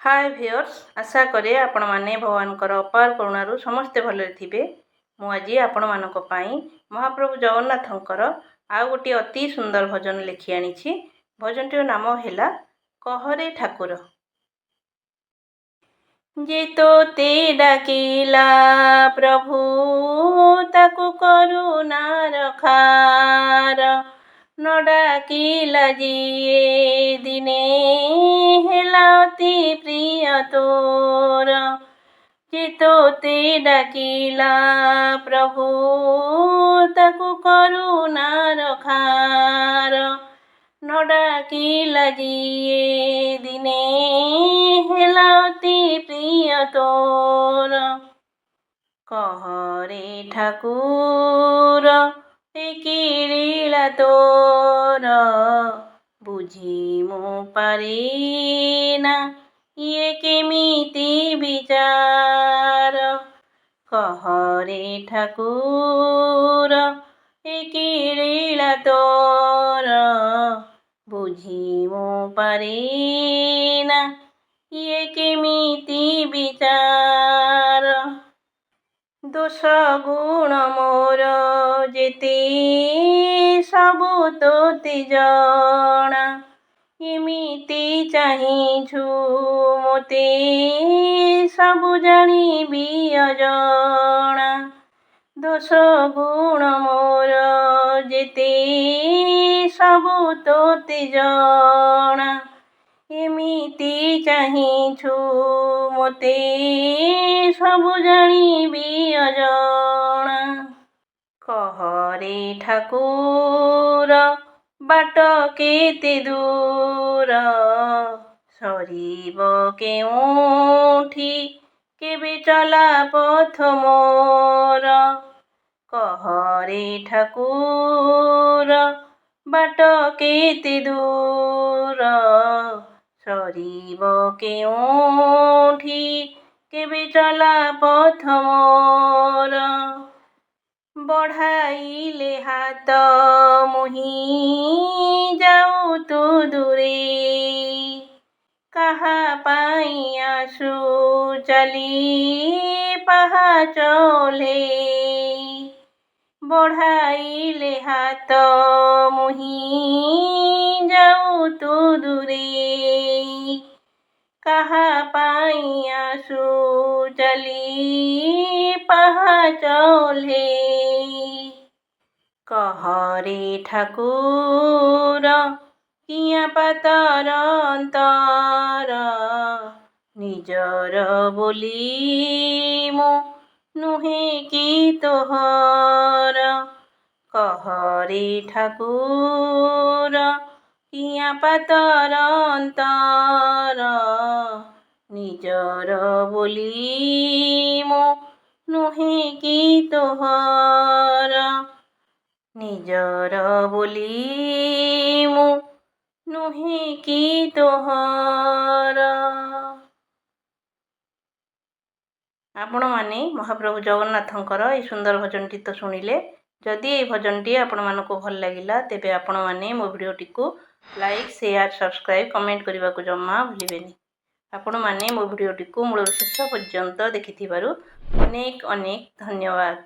हाय viewers, आशा करे आपण माने भगवानकर अपार करुणारू समस्ते भलरे थिबे। मु आज आपण मानक पई महाप्रभु जगन्नाथंकर आ गोटी अति सुंदर भजन लिखि आनिछि। भजनटीर नाम हैला कहरे ठाकुर। जे तोते डाकिला प्रभु ताकू करुणा रखार, न डाकिला जिए दिने हेला अति प्रिय तोर। जे तोते डाकिला प्रभु ताकू करुणा रखार, न डाकिला जिए दिने हेला अति प्रिय तोर। कहरे ठाकुर किरीला तोर, बुझी मु पारेना ये केमिति विचार। कहरे ठाकुर किरीला तोर, बुझी मु पारेना ये केमिति विचार। दोष गुण मोर जेते सबु तोते जणा, एमिति चाहिछु मोते सबु जानिबि अजणा। दोष गुण मोर जेते सबु तोते जणा, एमिति चाहिछु मोते सबु जानिबि अजणा। कहरे ठाकुर बाट केते दूर, सरीब केउठी केबे चला पथ मोर। कहरे ठाकुर बाट केते दूर, सरीब केउठी केबे चला पथ मोर। बढ़ाइले हाथ मुही जाऊ तू दूरे, कहा पाई आसु चली पाहाच ओह्ले। बढ़ाइले हाथ मुही जाऊ तू दूरे, कहा पाई आसु चली पाहाच ओह्ले। कहरे ठाकुर किया पातर अंतर, निजर बोली मु नुहे कि तोहर। कहरे ठाकुर किया पातर अंतर, निजर बोली मु नुहे कि तोहर। निजर बोली मु नुहे कि तोहर। आपण माने महाप्रभु जगन्नाथंकर ए सुंदर भजनटी तो शुणिले। जदि ये भजनटी आपण मानक भल लागिला तेबे आपण माने मो भिडियोटी को लाइक शेयर सब्सक्राइब कमेंट करने को जमा भूलिबेनी। आपण माने मो भिडियोटी को मूल शेष पर्यंत देखिथिबारु अनेक अनेक धन्यवाद।